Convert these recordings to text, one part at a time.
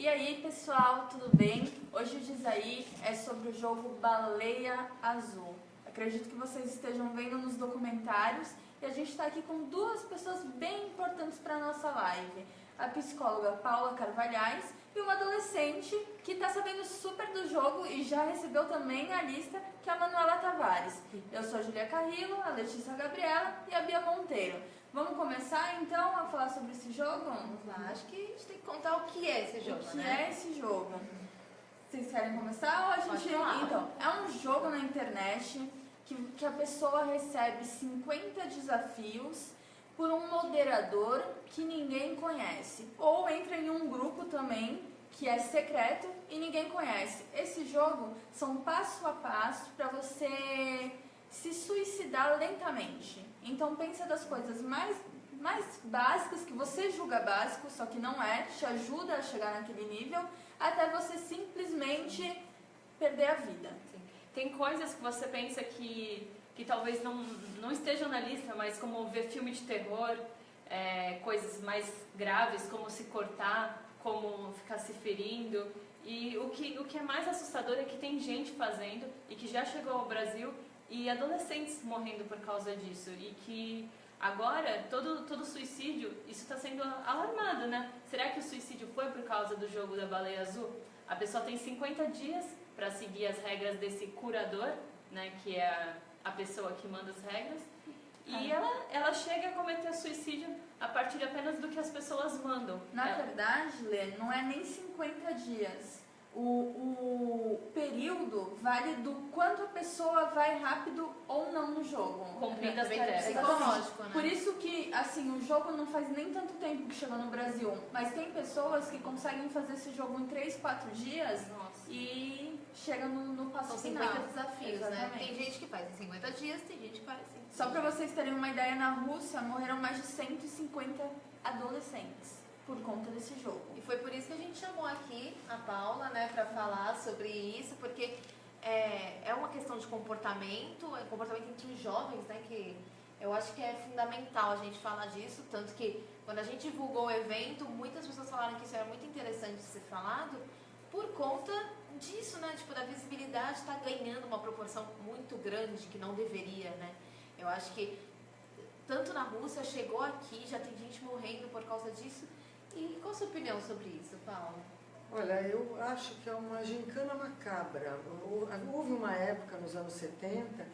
E aí pessoal, tudo bem? Hoje o Diz Aí é sobre o jogo Baleia Azul. Acredito que vocês estejam vendo nos documentários e a gente está aqui com duas pessoas bem importantes para a nossa live. A psicóloga Paula Carvalhais e uma adolescente que está sabendo super do jogo e já recebeu também a lista, que é a Manuela Tavares. Eu sou a Julia Carrillo, a Letícia Gabriela e a Bia Monteiro. Vamos começar então a falar sobre esse jogo? Vamos lá, acho que a gente tem que contar o que é esse jogo, O que é esse jogo? Vocês querem começar ou a gente... Pode falar. Então, é um jogo na internet que a pessoa recebe 50 desafios por um moderador que ninguém conhece. Ou entra em um grupo também que é secreto e ninguém conhece. Esse jogo são passo a passo para você se suicidar lentamente. Então pensa das coisas mais básicas, que você julga básico, só que não é, te ajuda a chegar naquele nível, até você simplesmente perder a vida. Sim. Tem coisas que você pensa que talvez não estejam na lista, mas como ver filme de terror, coisas mais graves, como se cortar, como ficar se ferindo. E o que é mais assustador é que tem gente fazendo e que já chegou ao Brasil e adolescentes morrendo por causa disso. E que agora, todo suicídio, isso está sendo alarmado, né? Será que o suicídio foi por causa do jogo da Baleia Azul? A pessoa tem 50 dias para seguir as regras desse curador, né? Que é a pessoa que manda as regras. E ela chega a cometer suicídio a partir apenas do que as pessoas mandam. Na verdade, Lê, não é nem 50 dias. O período vale do quanto a pessoa vai rápido ou não no jogo. Cumprindo as tarefas. Psicológico, né? Por isso que, assim, o jogo não faz nem tanto tempo que chegou no Brasil. Mas tem pessoas que conseguem fazer esse jogo em 3, 4 dias. Nossa. E chega no passo São final. 50 desafios, né? Exatamente. Tem gente que faz em 50 dias, tem gente que faz em 50 Só para vocês terem uma ideia, na Rússia morreram mais de 150 adolescentes por conta desse jogo. E foi por isso que a gente chamou aqui a Paula, né, para falar sobre isso, porque é uma questão de comportamento, é comportamento entre os jovens, né, que eu acho que é fundamental a gente falar disso, tanto que quando a gente divulgou o evento, muitas pessoas falaram que isso era muito interessante de ser falado, por conta disso, né, tipo, da visibilidade está ganhando uma proporção muito grande que não deveria, né. Eu acho que tanto na Rússia, chegou aqui, já tem gente morrendo por causa disso. E qual a sua opinião sobre isso, Paulo? Olha, eu acho que é uma gincana macabra. Houve uma época, nos anos 70,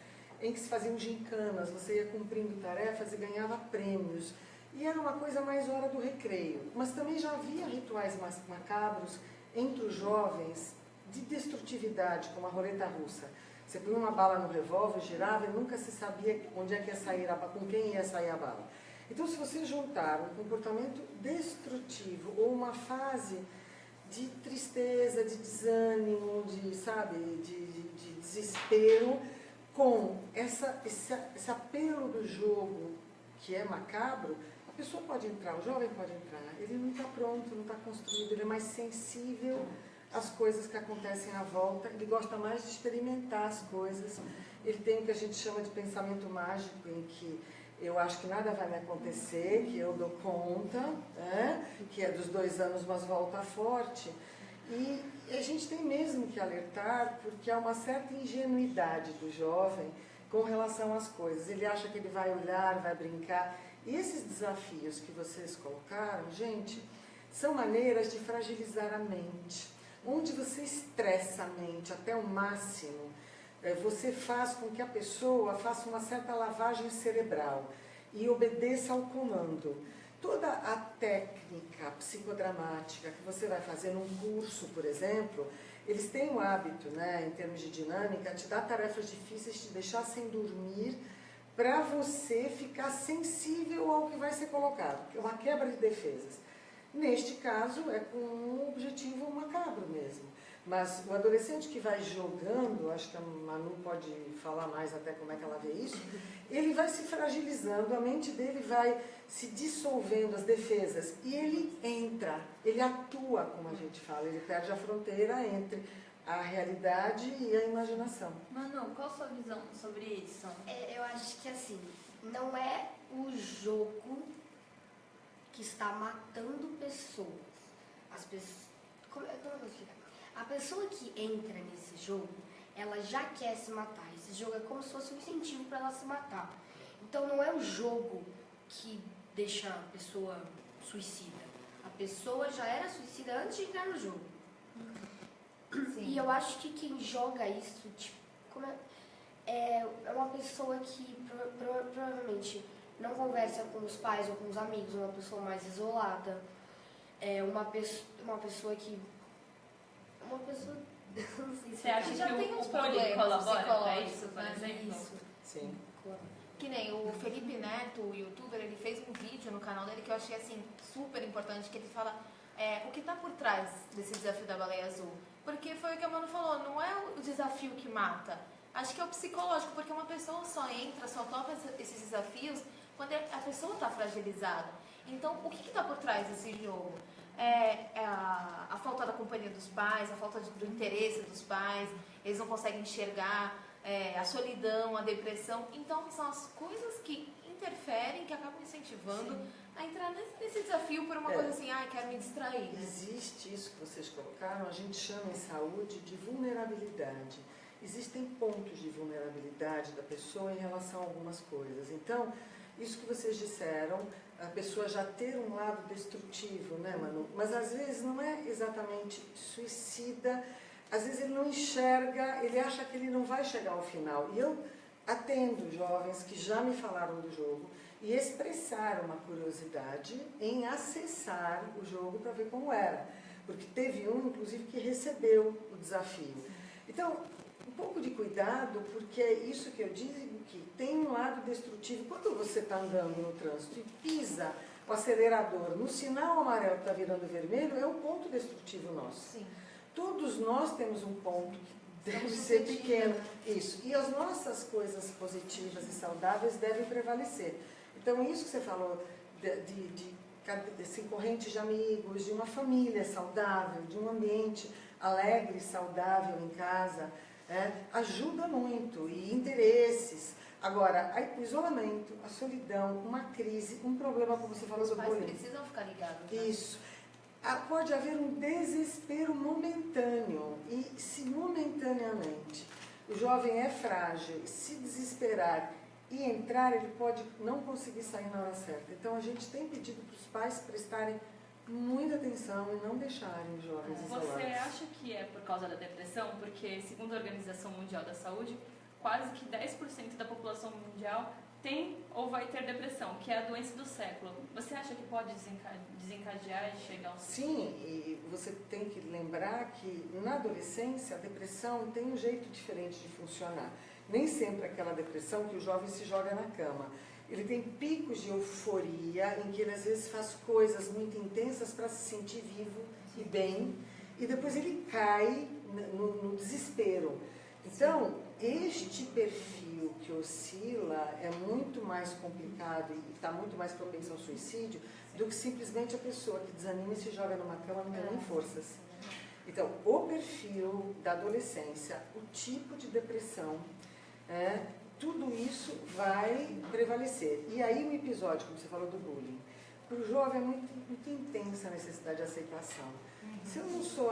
em que se faziam gincanas, você ia cumprindo tarefas e ganhava prêmios. E era uma coisa mais hora do recreio. Mas também já havia rituais macabros entre os jovens de destrutividade, como a roleta russa. Você punha uma bala no revólver, girava e nunca se sabia onde é que ia sair com quem ia sair a bala. Então, se você juntar um comportamento destrutivo ou uma fase de tristeza, de desânimo, de desespero, com esse apelo do jogo que é macabro, a pessoa pode entrar, o jovem pode entrar. Ele não está pronto, não está construído, ele é mais sensível às coisas que acontecem à volta, ele gosta mais de experimentar as coisas. Ele tem o que a gente chama de pensamento mágico, em que eu acho que nada vai me acontecer, que eu dou conta, né? Que é dos 2 anos, mas volta forte. E a gente tem mesmo que alertar, porque há uma certa ingenuidade do jovem com relação às coisas. Ele acha que ele vai olhar, vai brincar. E esses desafios que vocês colocaram, gente, são maneiras de fragilizar a mente, onde você estressa a mente até o máximo. Você faz com que a pessoa faça uma certa lavagem cerebral e obedeça ao comando. Toda a técnica psicodramática que você vai fazer num curso, por exemplo, eles têm o hábito, né, em termos de dinâmica, te dar tarefas difíceis, te deixar sem dormir, para você ficar sensível ao que vai ser colocado, que é uma quebra de defesas. Neste caso, é com um objetivo macabro mesmo. Mas o adolescente que vai jogando, acho que a Manu pode falar mais até como é que ela vê isso, ele vai se fragilizando, a mente dele vai se dissolvendo, as defesas, e ele entra, ele atua, como a gente fala, ele perde a fronteira entre a realidade e a imaginação. Manu, qual a sua visão sobre isso? Eu acho que assim, não é o jogo que está matando pessoas. As pessoas, eu vou explicar. A pessoa que entra nesse jogo, ela já quer se matar. Esse jogo é como se fosse um incentivo para ela se matar. Então não é o jogo que deixa a pessoa suicida. A pessoa já era suicida antes de entrar no jogo. Sim. E eu acho que quem joga isso, tipo, é uma pessoa que provavelmente não conversa com os pais ou com os amigos, uma pessoa mais isolada, uma pessoa que... Uma pessoa... Não sei se Você acha já que tem o uns bullying problemas colabora para psicológicos, isso, por né? exemplo? Isso. Sim. Que nem o Felipe Neto, o youtuber, ele fez um vídeo no canal dele que eu achei assim super importante, que ele fala o que está por trás desse desafio da baleia azul. Porque foi o que a Manu falou, não é o desafio que mata. Acho que é o psicológico, porque uma pessoa só entra, só topa esses desafios quando a pessoa está fragilizada. Então, o que está por trás desse jogo? A falta da companhia dos pais, a falta do interesse dos pais, eles não conseguem enxergar, a solidão, a depressão. Então, são as coisas que interferem, que acabam incentivando a entrar nesse desafio por uma coisa assim, quero me distrair. Né? Existe isso que vocês colocaram, a gente chama em saúde de vulnerabilidade. Existem pontos de vulnerabilidade da pessoa em relação a algumas coisas. Então, isso que vocês disseram, a pessoa já ter um lado destrutivo, né, Manu? Mas às vezes não é exatamente suicida, às vezes ele não enxerga, ele acha que ele não vai chegar ao final. E eu atendo jovens que já me falaram do jogo e expressaram uma curiosidade em acessar o jogo para ver como era. Porque teve um, inclusive, que recebeu o desafio. Então, um pouco de cuidado, porque é isso que eu digo, que tem um lado destrutivo. Quando você está andando no trânsito e pisa o acelerador no sinal amarelo que está virando vermelho, é um ponto destrutivo nosso. Sim. Todos nós temos um ponto que deve ser pequeno. Isso. E as nossas coisas positivas e saudáveis devem prevalecer. Então, isso que você falou de corrente de amigos, de uma família saudável, de um ambiente alegre e saudável em casa, ajuda muito. E interesses. Agora, o isolamento, a solidão, uma crise, um problema, como você falou, Os do pais bullying. precisam ficar ligados. Né? Isso. Pode haver um desespero momentâneo. E se momentaneamente o jovem é frágil, se desesperar e entrar, ele pode não conseguir sair na hora certa. Então, a gente tem pedido para os pais prestarem muita atenção e não deixarem os jovens isolados. Você acha que é por causa da depressão? Porque, segundo a Organização Mundial da Saúde, quase que 10% da população mundial tem ou vai ter depressão, que é a doença do século. Você acha que pode desencadear e chegar ao... Sim, e você tem que lembrar que na adolescência a depressão tem um jeito diferente de funcionar. Nem sempre aquela depressão que o jovem se joga na cama. Ele tem picos de euforia, em que ele às vezes faz coisas muito intensas para se sentir vivo e bem, e depois ele cai no desespero. Então, este perfil que oscila é muito mais complicado e está muito mais propenso ao suicídio do que simplesmente a pessoa que desanima e se joga numa cama e não tem nem forças. Então, o perfil da adolescência, o tipo de depressão, tudo isso vai prevalecer. E aí o episódio, como você falou, do bullying. Para o jovem é muito intensa a necessidade de aceitação. Se eu não sou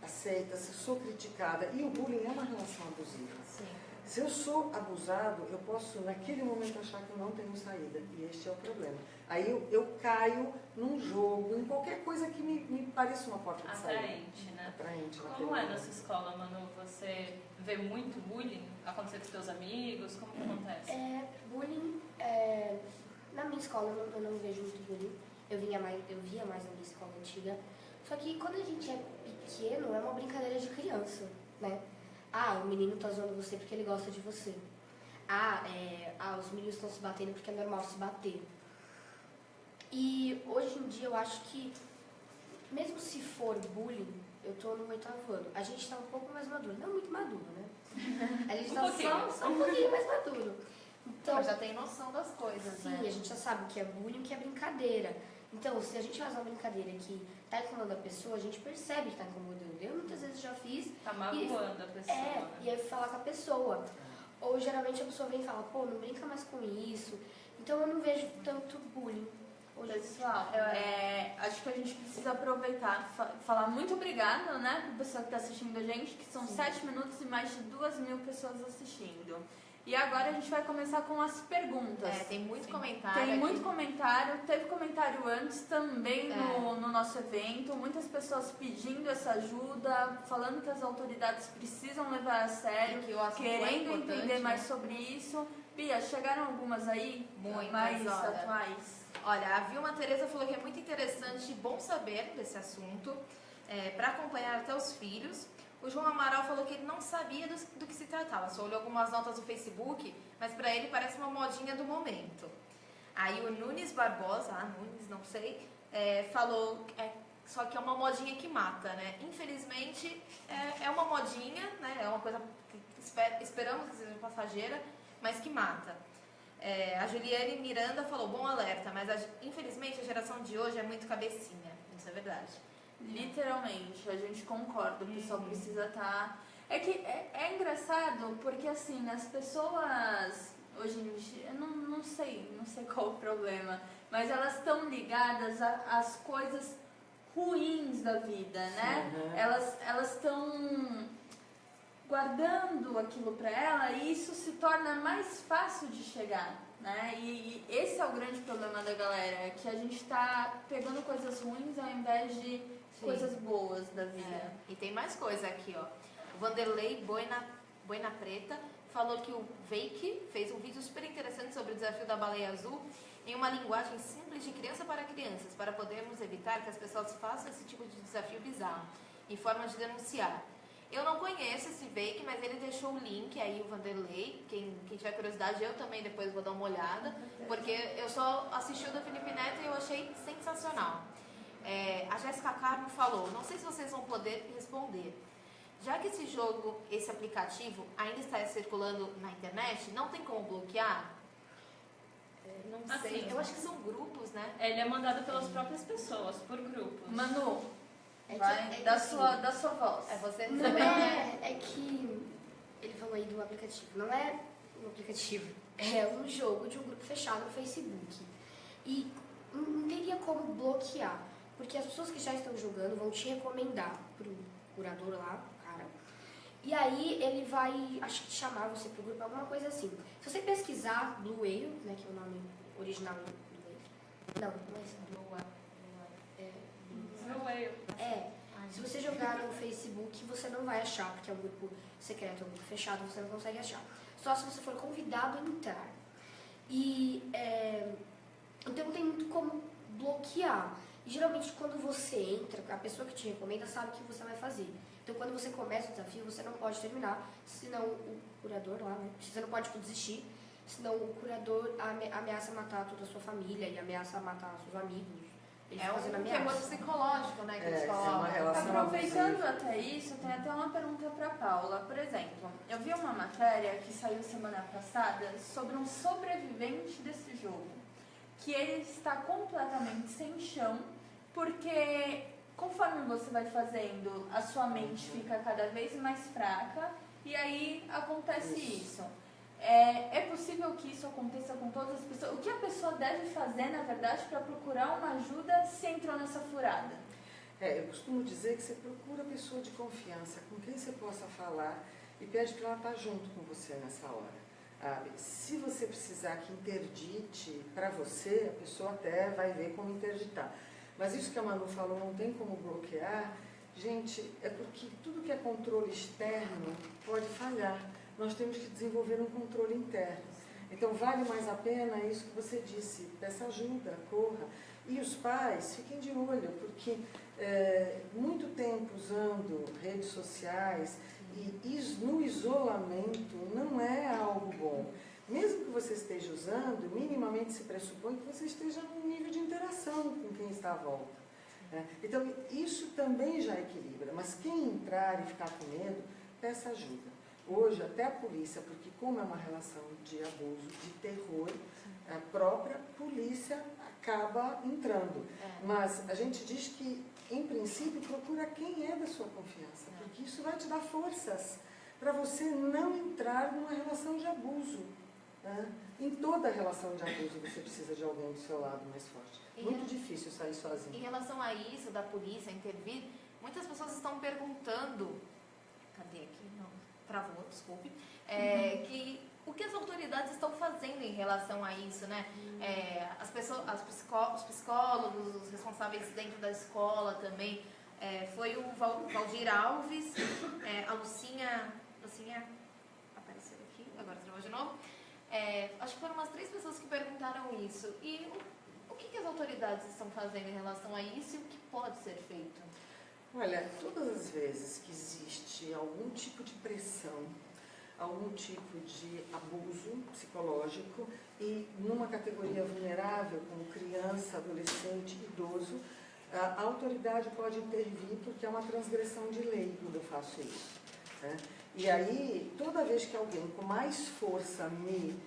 aceita, se eu sou criticada, e o bullying é uma relação abusiva. Sim. Se eu sou abusado, eu posso naquele momento achar que eu não tenho saída, e este é o problema. Aí eu caio num jogo, em qualquer coisa que me pareça uma porta de saída. Atraente, né? Atraente. Como é na sua escola, Manu? Você vê muito bullying acontecer com seus amigos? Como que acontece? Bullying, na minha escola eu não vejo muito bullying. Eu via mais na minha escola antiga. Só que quando a gente é pequeno, é uma brincadeira de criança, né? O menino tá zoando você porque ele gosta de você. Os meninos estão se batendo porque é normal se bater. E hoje em dia eu acho que, mesmo se for bullying, eu tô no 8º ano. A gente tá um pouco mais maduro. Não muito maduro, né? A gente tá só um pouquinho mais maduro. Então, Mas já tem noção das coisas, sim, né? a gente já sabe o que é bullying, o que é brincadeira. Então, se a gente faz uma brincadeira que tá incomodando a pessoa, a gente percebe que tá incomodando. Eu muitas vezes já fiz. Tá magoando a pessoa. Né? E aí falar com a pessoa. Ou geralmente a pessoa vem e fala, pô, não brinca mais com isso. Então eu não vejo tanto bullying Pessoal, acho que a gente precisa aproveitar, falar muito obrigada, né, para o pessoal que está assistindo a gente, que são 7 minutos e mais de 2.000 pessoas assistindo. E agora a gente vai começar com as perguntas. Tem muito comentário. Tem aqui. muito comentário, teve comentário antes também no nosso evento, muitas pessoas pedindo essa ajuda, falando que as autoridades precisam levar a sério, que o assunto querendo é importante, entender mais né? sobre isso. Bia, chegaram algumas aí? Muitas, mais olha. atuais? Olha, a Vilma Tereza falou que é muito interessante e bom saber desse assunto, para acompanhar até os filhos. O João Amaral falou que ele não sabia do que se tratava, só olhou algumas notas no Facebook, mas para ele parece uma modinha do momento. Aí o Nunes Barbosa, Nunes, não sei, falou só que é uma modinha que mata, né? Infelizmente é uma modinha, né? É uma coisa que esperamos que seja passageira, mas que mata. A Juliane Miranda falou, bom alerta, mas infelizmente a geração de hoje é muito cabecinha, isso é verdade. Literalmente, a gente concorda, o pessoal precisa estar... É que é engraçado, porque assim, as pessoas, hoje em dia, eu não sei qual o problema, mas elas estão ligadas às coisas ruins da vida, né? Uhum. Elas estão guardando aquilo para ela e isso se torna mais fácil de chegar, né? E esse é o grande problema da galera, é que a gente está pegando coisas ruins ao invés de coisas boas da vida. E tem mais coisa aqui, ó. O Vanderlei Boina Preta falou que o Veik fez um vídeo super interessante sobre o desafio da baleia azul em uma linguagem simples de criança para crianças, para podermos evitar que as pessoas façam esse tipo de desafio bizarro, em forma de denunciar. Eu não conheço esse Veik, mas ele deixou o link aí, o Vanderlei. Quem tiver curiosidade, eu também depois vou dar uma olhada, porque eu só assisti o do Felipe Neto e eu achei sensacional. A Jéssica Carmo falou, não sei se vocês vão poder responder. Já que esse jogo, esse aplicativo, ainda está circulando na internet, não tem como bloquear? Não sei, eu acho que são grupos, né? Ele é mandado pelas próprias pessoas, por grupos. Manu, É da que sua voz. Você Não também. é que ele falou aí do aplicativo. Não é um aplicativo, é um jogo de um grupo fechado no Facebook. E não teria como bloquear, porque as pessoas que já estão jogando vão te recomendar pro curador lá, cara. E aí ele vai, acho que chamar você pro grupo, alguma coisa assim. Se você pesquisar Blue Whale, né, que é o nome original do inglês. Não é esse. Blue Whale. Se você jogar no Facebook, você não vai achar, porque é um grupo secreto, é um grupo fechado, você não consegue achar. Só se você for convidado a entrar. Então não tem muito como bloquear. E geralmente quando você entra, a pessoa que te recomenda sabe o que você vai fazer. Então quando você começa o desafio, você não pode terminar, senão o curador lá, né? Você não pode desistir, senão o curador ameaça matar toda a sua família e ameaça matar seus amigos. Eles fazendo um terror ameaça. psicológico, né, que eles É colocam. uma relação Aproveitando abusiva. até isso, tem até uma pergunta para Paula. Por exemplo, eu vi uma matéria que saiu semana passada sobre um sobrevivente desse jogo, que ele está completamente sem chão, porque conforme você vai fazendo, a sua mente fica cada vez mais fraca e aí acontece isso. É possível que isso aconteça com todas as pessoas? O que a pessoa deve fazer, na verdade, para procurar uma ajuda se entrou nessa furada? Eu costumo dizer que você procura a pessoa de confiança, com quem você possa falar e pede para ela estar junto com você nessa hora. Se você precisar que interdite para você, a pessoa até vai ver como interditar. Mas isso que a Manu falou, não tem como bloquear, gente, é porque tudo que é controle externo pode falhar. Nós temos que desenvolver um controle interno. Então, vale mais a pena isso que você disse, peça ajuda, corra. E os pais, fiquem de olho, porque muito tempo usando redes sociais e no isolamento não é algo bom. Mesmo que você esteja usando, minimamente se pressupõe que você esteja num nível de interação com quem está à volta. Então, isso também já equilibra. Mas quem entrar e ficar com medo, peça ajuda. Hoje, até a polícia, porque como é uma relação de abuso, de terror, a própria polícia acaba entrando. Mas a gente diz que, em princípio, procura quem é da sua confiança, porque isso vai te dar forças para você não entrar numa relação de abuso. Né? Em toda relação de abuso você precisa de alguém do seu lado mais forte. Muito difícil sair sozinho. Em relação a isso, da polícia intervir, muitas pessoas estão perguntando, cadê aqui? Não, travou, desculpe, o que as autoridades estão fazendo em relação a isso, né? Os psicólogos, os responsáveis dentro da escola também, foi o Valdir Alves, a Lucinha apareceu aqui, agora travou de novo. Acho que foram umas 3 pessoas que perguntaram isso. E o que as autoridades estão fazendo em relação a isso e o que pode ser feito? Olha, todas as vezes que existe algum tipo de pressão, algum tipo de abuso psicológico e numa categoria vulnerável, como criança, adolescente, idoso, a autoridade pode intervir porque é uma transgressão de lei quando eu faço isso. Né? E aí, toda vez que alguém com mais força me,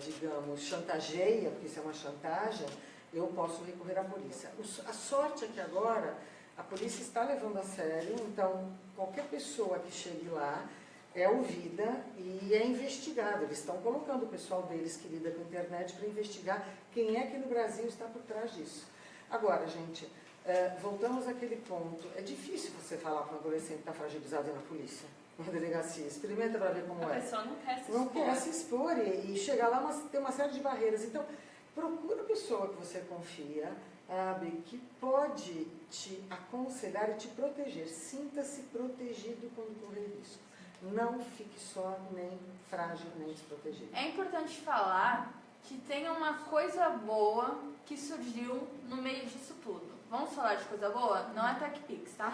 digamos, chantageia, porque isso é uma chantagem, eu posso recorrer à polícia. A sorte é que agora a polícia está levando a sério, então qualquer pessoa que chegue lá é ouvida e é investigada. Eles estão colocando o pessoal deles que lida com a internet para investigar quem é que no Brasil está por trás disso. Agora, gente, voltamos àquele ponto. É difícil você falar para um adolescente que está fragilizado na polícia, na delegacia. Experimenta para ver como é. A pessoa não quer se expor. Não quer se expor e chegar lá, mas tem uma série de barreiras. Então, procura a pessoa que você confia, sabe, que pode te aconselhar e te proteger. Sinta-se protegido quando correr risco. Não fique só, nem frágil, nem desprotegido. É importante falar que tem uma coisa boa que surgiu no meio disso tudo. Vamos falar de coisa boa? Não é TechPix, tá?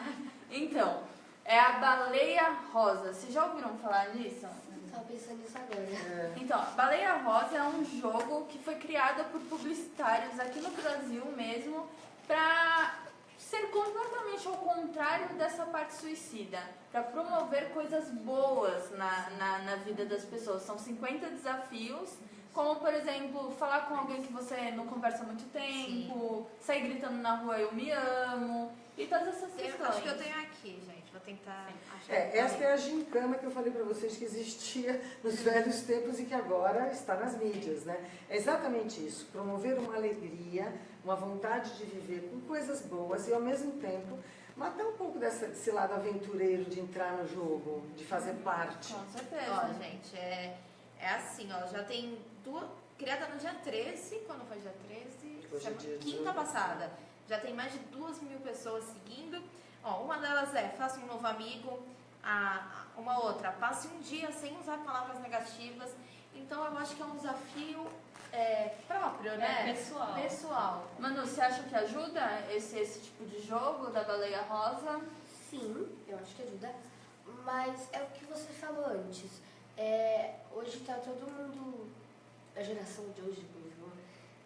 Então, é a Baleia Rosa. Vocês já ouviram falar nisso? Estava pensando nisso agora. Então, a Baleia Rosa é um jogo que foi criado por publicitários aqui no Brasil mesmo para ser completamente ao contrário dessa parte suicida, para promover coisas boas na vida das pessoas. São 50 desafios, como, por exemplo, falar com alguém que você não conversa há muito tempo, sair gritando na rua "eu me amo", e todas essas questões. Acho que eu tenho aqui, gente. Vou tentar achar. Esta é a gincana que eu falei para vocês que existia nos velhos tempos e que agora está nas mídias, né? É exatamente isso, promover uma alegria, uma vontade de viver com coisas boas e, ao mesmo tempo, matar um pouco desse lado aventureiro de entrar no jogo, de fazer parte. Com certeza. Ó, gente, é assim, ó, já tem criada no dia 13, quando foi dia 13? Hoje é dia Quinta 18. passada. Já tem mais de 2.000 pessoas seguindo. Ó, uma delas faça um novo amigo. Uma outra, passe um dia sem usar palavras negativas. Então, eu acho que é um desafio próprio, né? Pessoal. Manu, você acha que ajuda esse tipo de jogo da Baleia Rosa? Sim, eu acho que ajuda. Mas é o que você falou antes. Hoje está todo mundo, a geração de hoje mesmo,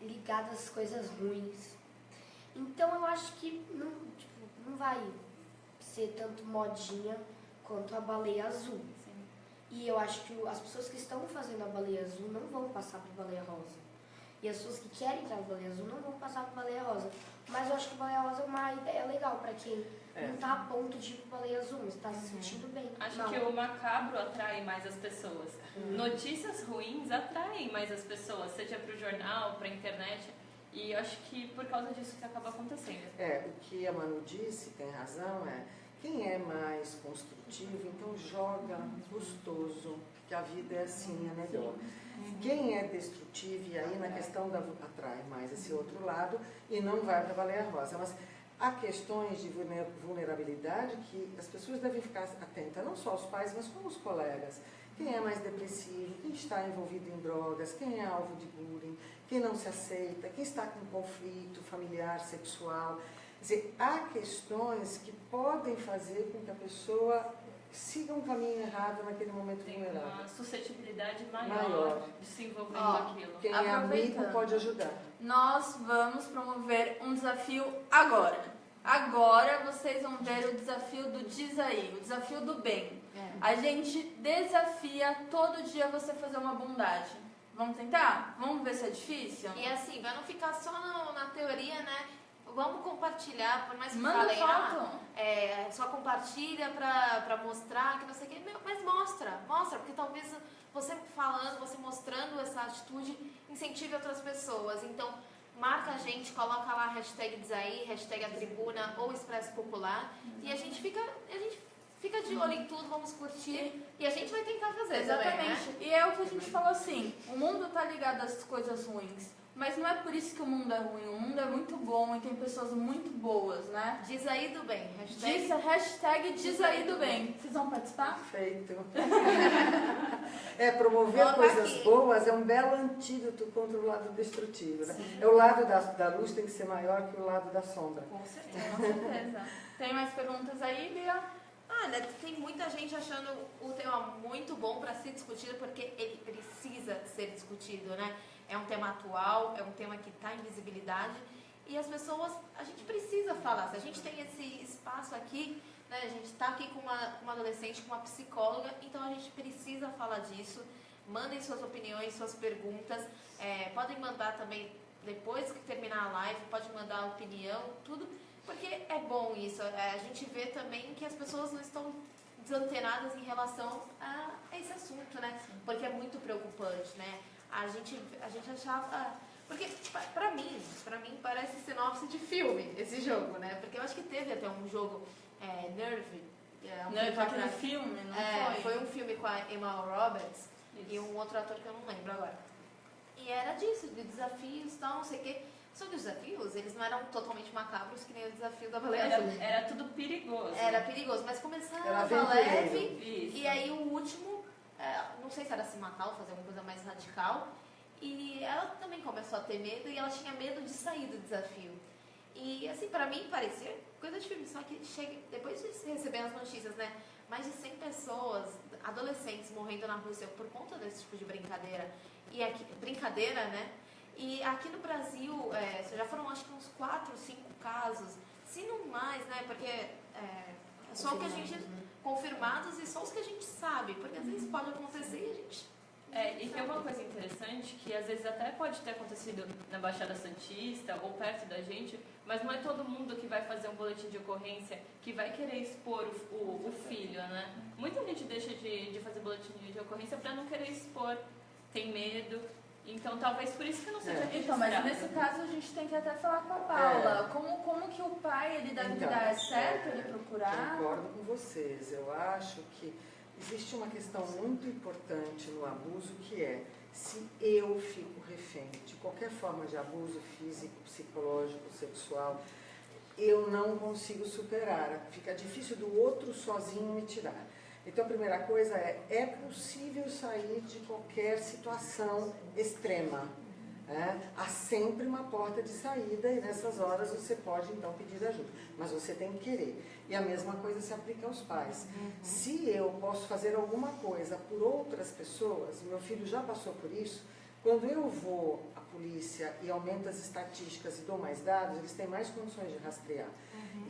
ligada às coisas ruins. Então eu acho que não vai ser tanto modinha quanto a Baleia Azul. Sim. E eu acho que as pessoas que estão fazendo a Baleia Azul não vão passar para a Baleia Rosa. E as pessoas que querem entrar na Baleia Azul não vão passar para a Baleia Rosa. Mas eu acho que a Baleia Rosa é uma ideia legal para quem não está a ponto de ir para a Baleia Azul, mas está se sentindo bem. Acho que o macabro atrai mais as pessoas. Notícias ruins atraem mais as pessoas, seja para o jornal, para a internet. E eu acho que por causa disso que acaba acontecendo. O que a Manu disse, tem razão, quem é mais construtivo, então joga gostoso, que a vida é assim, é melhor. Quem é destrutivo, e aí na questão atrai mais esse outro lado e não vai para a Baleia Rosa. Mas há questões de vulnerabilidade que as pessoas devem ficar atentas, não só os pais, mas como os colegas. Quem é mais depressivo, quem está envolvido em drogas, quem é alvo de bullying, quem não se aceita, quem está com conflito familiar, sexual. Quer dizer, há questões que podem fazer com que a pessoa siga um caminho errado naquele momento Tem vulnerável. uma suscetibilidade maior de se envolver com aquilo. Quem é amigo pode ajudar. Nós vamos promover um desafio agora. Agora vocês vão ver o desafio do Diz Aí, o desafio do bem. A gente desafia todo dia você fazer uma bondade. Vamos tentar? Vamos ver se é difícil? E assim, vai não ficar só na teoria, né? Vamos compartilhar, por mais que Manda falem, foto. só compartilha pra mostrar que não sei o que. Mas mostra, porque talvez você falando, você mostrando essa atitude incentive outras pessoas. Então, marca a gente, coloca lá a hashtag Dizaí, hashtag a tribuna ou Expresso Popular e a gente fica de olho em tudo, vamos curtir e a gente vai tentar fazer. Exatamente. Também, né? E é o que a gente falou assim, o mundo tá ligado às coisas ruins, mas não é por isso que o mundo é ruim, o mundo é muito bom e tem pessoas muito boas, né? Dizaí do bem, Hashtag Dizaí do bem. Vocês vão participar? Feito. Promover Coloca coisas aqui. boas é um belo antídoto contra o lado destrutivo, né? O lado da luz tem que ser maior que o lado da sombra. Com certeza. Com certeza. Tem mais perguntas aí, Bia? Né, tem muita gente achando o tema muito bom para ser discutido porque ele precisa ser discutido, né? É um tema atual, é um tema que está em visibilidade e as pessoas, a gente precisa falar. Se a gente tem esse espaço aqui, né, a gente está aqui com uma adolescente, com uma psicóloga, então a gente precisa falar disso. Mandem suas opiniões, suas perguntas, podem mandar também depois que terminar a live, pode mandar a opinião, tudo. Porque é bom isso, a gente vê também que as pessoas não estão desantenadas em relação a esse assunto, né? Porque é muito preocupante, né? A gente achava... Porque pra mim parece sinopse de filme, esse jogo, né? Porque eu acho que teve até um jogo, Nerve. Nerve, aquele filme, não foi? Foi um filme com a Emma Roberts e um outro ator que eu não lembro agora. E era disso, de desafios e tal, não sei o quê. Só que os desafios, eles não eram totalmente macabros que nem o desafio da baleia azul. Era tudo perigoso. Era perigoso, mas começava Era leve. Isso. E aí o último, não sei se era se matar ou fazer alguma coisa mais radical. E ela também começou a ter medo e ela tinha medo de sair do desafio. E assim, pra mim parecia coisa de filme, só que depois de receber as notícias, né? Mais de 100 pessoas, adolescentes morrendo na Rússia por conta desse tipo de brincadeira. E aqui, brincadeira, né? E aqui no Brasil, já foram acho que uns 4 ou 5 casos, se não mais, né? Porque só o que a gente... confirmados e só os que a gente sabe, porque às vezes pode acontecer e a gente... E tem uma coisa interessante que às vezes até pode ter acontecido na Baixada Santista ou perto da gente, mas não é todo mundo que vai fazer um boletim de ocorrência que vai querer expor o filho, né? Muita gente deixa de fazer boletim de ocorrência para não querer expor, tem medo. Então, talvez por isso que não seja registrado. Então, mas nesse caso a gente tem que até falar com a Paula. Como que o pai ele deve lidar? É certo ele procurar? Concordo com vocês. Eu acho que existe uma questão muito importante no abuso, que é se eu fico refém de qualquer forma de abuso físico, psicológico, sexual, eu não consigo superar. Fica difícil do outro sozinho me tirar. Então, a primeira coisa é possível sair de qualquer situação extrema. Há sempre uma porta de saída e nessas horas você pode, então, pedir ajuda. Mas você tem que querer. E a mesma coisa se aplica aos pais. Se eu posso fazer alguma coisa por outras pessoas, meu filho já passou por isso, quando eu vou à polícia e aumento as estatísticas e dou mais dados, eles têm mais condições de rastrear.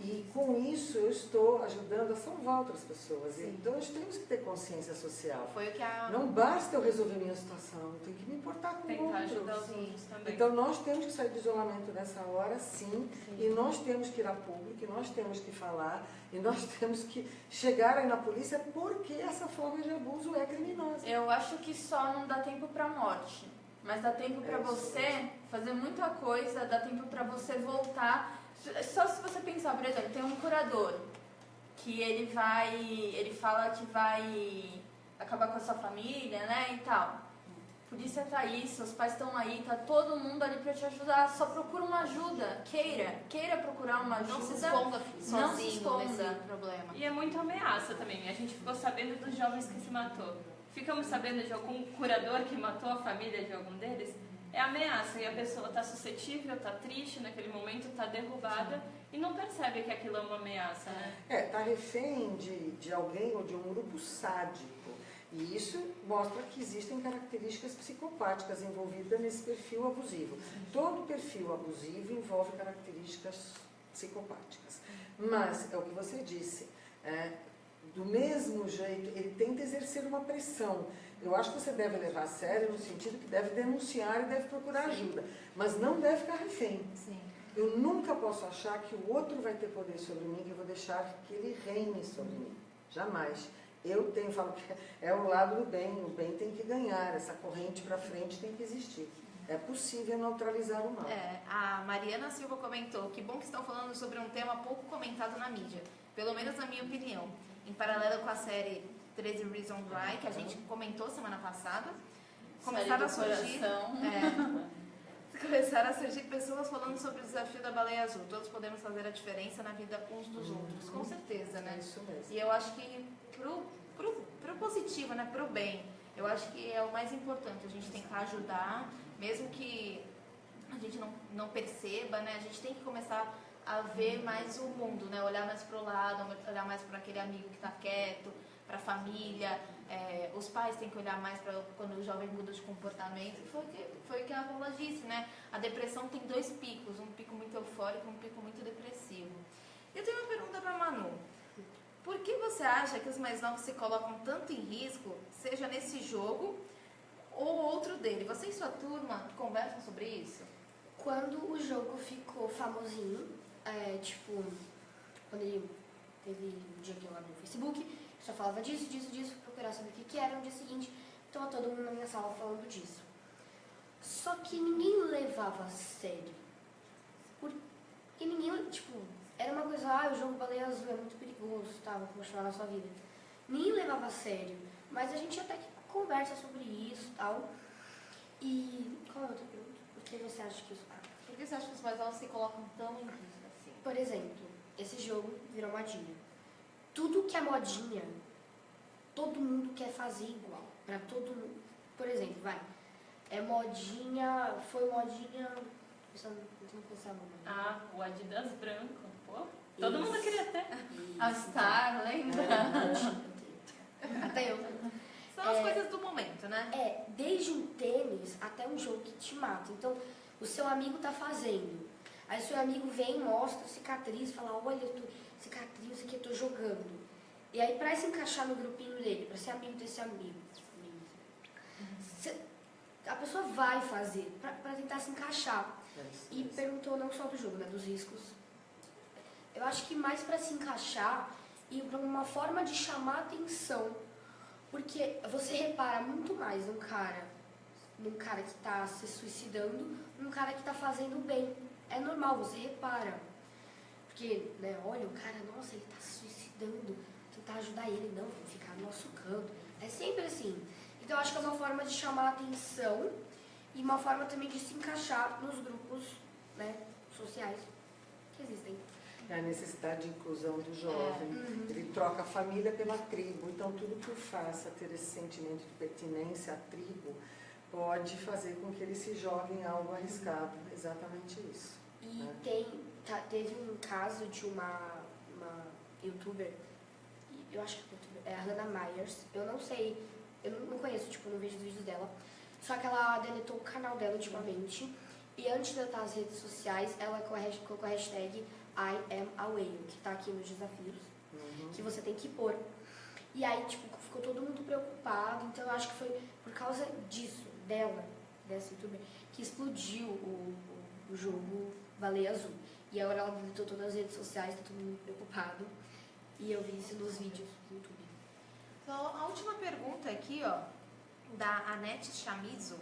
E com isso eu estou ajudando a salvar outras pessoas. Sim. Então nós temos que ter consciência social. Foi o que a... Não basta eu resolver minha situação, eu tenho que me importar com o Tentar outro. ajudar os outros também. Então nós temos que sair do isolamento nessa hora, sim, e nós temos que ir a público, e nós temos que falar, e nós temos que chegar aí na polícia porque essa forma de abuso é criminosa. Eu acho que só não dá tempo pra morte, mas dá tempo pra você fazer muita coisa, dá tempo pra você voltar. Só se você pensar, por exemplo, tem um curador que ele fala que vai acabar com a sua família, né, e tal. A polícia tá aí, seus pais estão aí, tá todo mundo ali pra te ajudar. Só procura uma ajuda, queira procurar uma ajuda. Não se esconda sozinho não se esconda. nesse problema. E é muito ameaça também. A gente ficou sabendo dos jovens que se matou. Ficamos sabendo de algum curador que matou a família de algum deles. É ameaça. E a pessoa está suscetível, está triste naquele momento, está derrubada e não percebe que aquilo é uma ameaça, né? Está refém de alguém ou de um grupo sádico. E isso mostra que existem características psicopáticas envolvidas nesse perfil abusivo. Todo perfil abusivo envolve características psicopáticas. Mas, é o que você disse, do mesmo jeito, ele tenta exercer uma pressão. Eu acho que você deve levar a sério no sentido que deve denunciar e deve procurar ajuda, mas não deve ficar refém. Sim. Eu nunca posso achar que o outro vai ter poder sobre mim, que eu vou deixar que ele reine sobre mim. Jamais. Falo que é o lado do bem, o bem tem que ganhar, essa corrente para frente tem que existir. É possível neutralizar o mal. A Mariana Silva comentou, que bom que estão falando sobre um tema pouco comentado na mídia, pelo menos na minha opinião, em paralelo com a série 13 Reasons Why, que a gente comentou semana passada. Começaram a surgir pessoas falando sobre o desafio da baleia azul. Todos podemos fazer a diferença na vida uns dos outros, com certeza, né? É isso mesmo. E eu acho que pro positivo, né, pro bem, eu acho que é o mais importante, a gente tentar ajudar, mesmo que a gente não perceba, né, a gente tem que começar a ver mais o mundo, né, olhar mais pro lado, olhar mais para aquele amigo que está quieto, para a família, os pais têm que olhar mais para quando o jovem muda de comportamento. Foi o que a Paula disse, né, a depressão tem 2 picos, um pico muito eufórico e um pico muito depressivo. Eu tenho uma pergunta para a Manu. Por que você acha que os mais novos se colocam tanto em risco, seja nesse jogo ou outro dele? Você e sua turma conversam sobre isso? Quando o jogo ficou famosinho, quando ele teve um dia que eu abri no Facebook, só falava disso, procurar saber o que era no dia seguinte, então todo mundo na minha sala falando disso. Só que ninguém levava a sério. Porque ninguém, era uma coisa, o jogo baleia azul é muito perigoso, vou continuar na sua vida. Ninguém levava a sério, mas a gente até que conversa sobre isso e tal. E qual é a outra pergunta? Por que você acha que isso... Por que você acha que os mais novos se colocam tão em risco assim? Por exemplo, esse jogo virou modinha. Tudo que é modinha, todo mundo quer fazer igual. Pra todo mundo. Por exemplo, foi modinha... O Adidas branco, pô. Todo mundo queria ter. A Star, lembra? Até eu. São as coisas do momento, né? Desde um tênis até um jogo que te mata. Então, o seu amigo tá fazendo. Aí seu amigo vem, mostra a cicatriz, fala, olha, cicatriz, isso aqui eu tô jogando. E aí, pra se encaixar no grupinho dele, pra ser amigo desse amigo, a pessoa vai fazer pra tentar se encaixar. E perguntou não só do jogo, né, dos riscos. Eu acho que mais para se encaixar e para uma forma de chamar atenção, porque você repara muito mais num cara que está se suicidando, num cara que está fazendo bem. É normal, você repara. Porque, né, olha, o cara, nossa, ele está se suicidando, tentar ajudar ele, não, vamos ficar no nosso canto. É sempre assim. Então, eu acho que é uma forma de chamar atenção e uma forma também de se encaixar nos grupos, né, sociais que existem. É a necessidade de inclusão do jovem. Ele troca a família pela tribo. Então, tudo que o faça ter esse sentimento de pertinência à tribo pode fazer com que ele se jogue em algo arriscado. Exatamente isso. E né? Teve um caso de uma youtuber, eu acho que é a Hannah Myers, eu não sei, eu não conheço, não vejo os vídeos dela, só que ela deletou o canal dela ultimamente, e antes de deletar as redes sociais, ela colocou a hashtag I am a whale, que tá aqui nos desafios, que você tem que pôr. E aí, ficou todo mundo preocupado, então eu acho que foi por causa disso, dessa youtuber, que explodiu o jogo Baleia Azul. E agora ela deletou todas as redes sociais, tá todo mundo preocupado. E eu vi isso nos vídeos do YouTube. Então, a última pergunta aqui, da Anete Chamizo.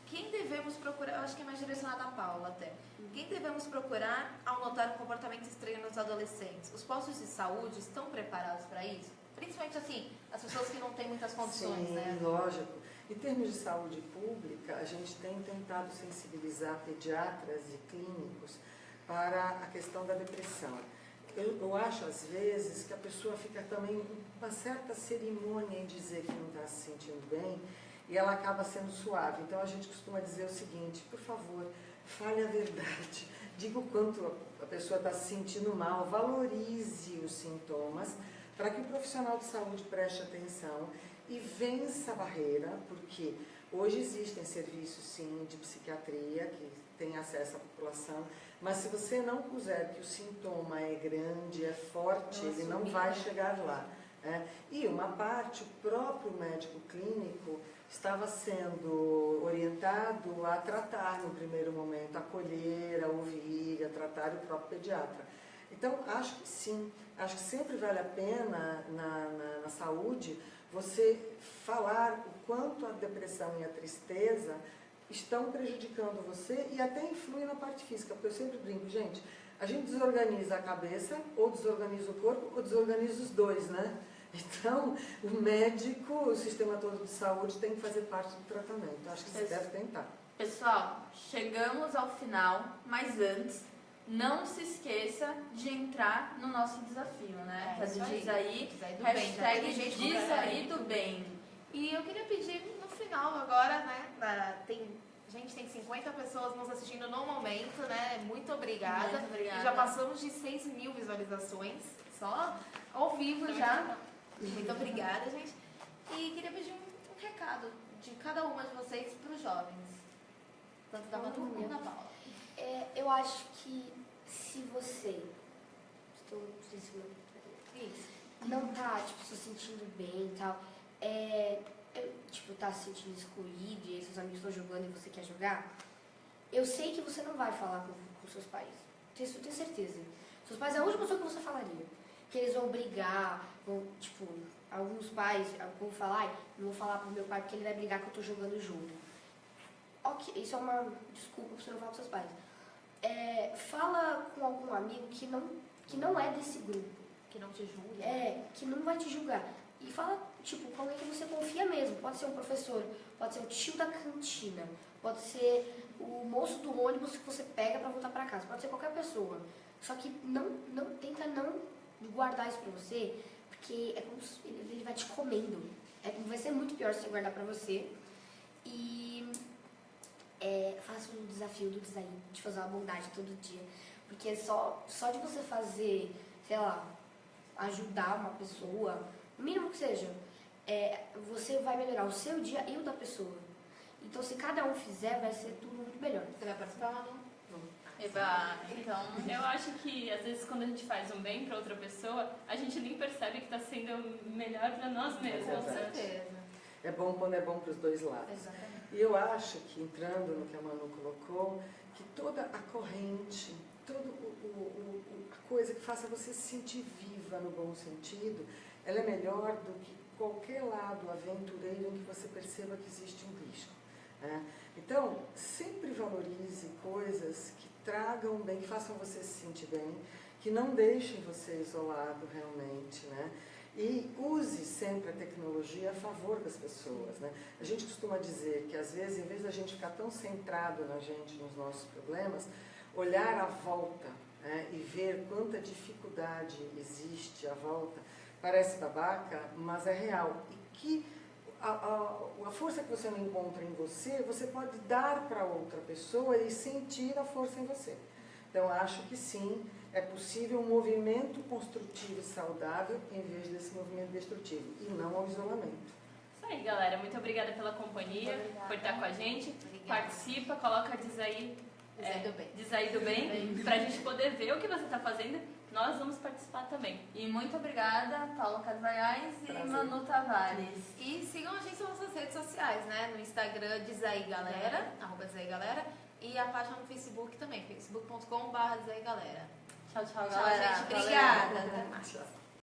Quem devemos procurar, eu acho que é mais direcionada à Paula até. Quem devemos procurar ao notar um comportamento estranho nos adolescentes? Os postos de saúde estão preparados para isso? Principalmente assim, as pessoas que não têm muitas condições, Sim, né? lógico. Em termos de saúde pública, a gente tem tentado sensibilizar pediatras e clínicos para a questão da depressão. Eu acho, às vezes, que a pessoa fica também com uma certa cerimônia em dizer que não está se sentindo bem e ela acaba sendo suave. Então, a gente costuma dizer o seguinte, por favor, fale a verdade, diga o quanto a pessoa está se sentindo mal, valorize os sintomas para que o profissional de saúde preste atenção e vença a barreira, porque hoje existem serviços, sim, de psiquiatria que tem acesso à população, mas se você não puser que o sintoma é grande, é forte, ele não vai chegar lá. E uma parte, o próprio médico clínico estava sendo orientado a tratar no primeiro momento, a acolher, a ouvir, a tratar o próprio pediatra. Então, acho que sim, acho que sempre vale a pena na saúde você falar o quanto a depressão e a tristeza estão prejudicando você e até influem na parte física, porque eu sempre brinco, gente, a gente desorganiza a cabeça, ou desorganiza o corpo, ou desorganiza os dois, né? Então, o médico, o sistema todo de saúde tem que fazer parte do tratamento. Acho que você deve tentar. Pessoal, chegamos ao final, mas antes, não se esqueça de entrar no nosso desafio, né? Isso aí. Diz aí, Diz aí do bem, já hashtag tem gente diz aí do bem. E eu queria pedir no final agora, né? Tem 50 pessoas nos assistindo no momento, né? Muito obrigada. Muito obrigada. E já passamos de 6.000 visualizações, só ao vivo já. Muito obrigada, gente. E queria pedir um recado de cada uma de vocês para os jovens, tanto da Manu como da Paula. Eu acho que se você Isso. não tá, se sentindo bem e tal, tá se sentindo excluído e seus amigos estão jogando e você quer jogar, eu sei que você não vai falar com seus pais. Tenho certeza. Seus pais é a última pessoa que você falaria. Que eles vão brigar, alguns pais vão falar, não vou falar pro meu pai porque ele vai brigar que eu tô jogando o jogo. Ok, isso é uma desculpa pra você não falar pros seus pais. Fala com algum amigo que não é desse grupo. Que não te julgue. Que não vai te julgar. E fala, com alguém que você confia mesmo. Pode ser um professor, pode ser o tio da cantina, pode ser o moço do ônibus que você pega pra voltar pra casa, pode ser qualquer pessoa. Só que tenta não guardar isso pra você, porque é como se ele vai te comendo. Vai ser muito pior se você guardar pra você. E faça um desafio do design, de fazer uma bondade todo dia. Porque só de você fazer, sei lá, ajudar uma pessoa, o mínimo que seja, você vai melhorar o seu dia e o da pessoa. Então, se cada um fizer, vai ser tudo muito melhor. Você vai participar, Manu? Eba, então... Eu acho que, às vezes, quando a gente faz um bem para outra pessoa, a gente nem percebe que está sendo melhor para nós mesmos. Com Né? certeza. É bom quando é bom para os dois lados. Exatamente. E eu acho que, entrando no que a Manu colocou, que toda a corrente, toda a coisa que faça você se sentir viva no bom sentido, ela é melhor do que qualquer lado aventureiro em que você perceba que existe um risco. Né? Então, sempre valorize coisas que tragam bem, que façam você se sentir bem, que não deixem você isolado realmente, né? E use sempre a tecnologia a favor das pessoas, né? A gente costuma dizer que, às vezes, em vez da gente ficar tão centrado na gente, nos nossos problemas, olhar à volta, né, e ver quanta dificuldade existe à volta, parece babaca, mas é real. E que a força que você não encontra em você, você pode dar para outra pessoa e sentir a força em você. Então, acho que sim, é possível um movimento construtivo e saudável em vez desse movimento destrutivo, e não ao isolamento. Isso aí, galera. Muito obrigada pela companhia, por estar com a gente. Obrigada. Participa, coloca Diz aí do bem. Diz aí do bem, pra gente poder ver o que você está fazendo. Nós vamos participar também. E muito obrigada, Paula Carvalhais e Prazer. Manu Tavares. E sigam a gente nas nossas redes sociais, né? No Instagram, Diz aí Galera, @DizAíGalera, e a página no Facebook também, facebook.com/DizAíGalera. Tchau, tchau, Tchau, galera. gente. Obrigada. Valeu. Até mais. Tchau.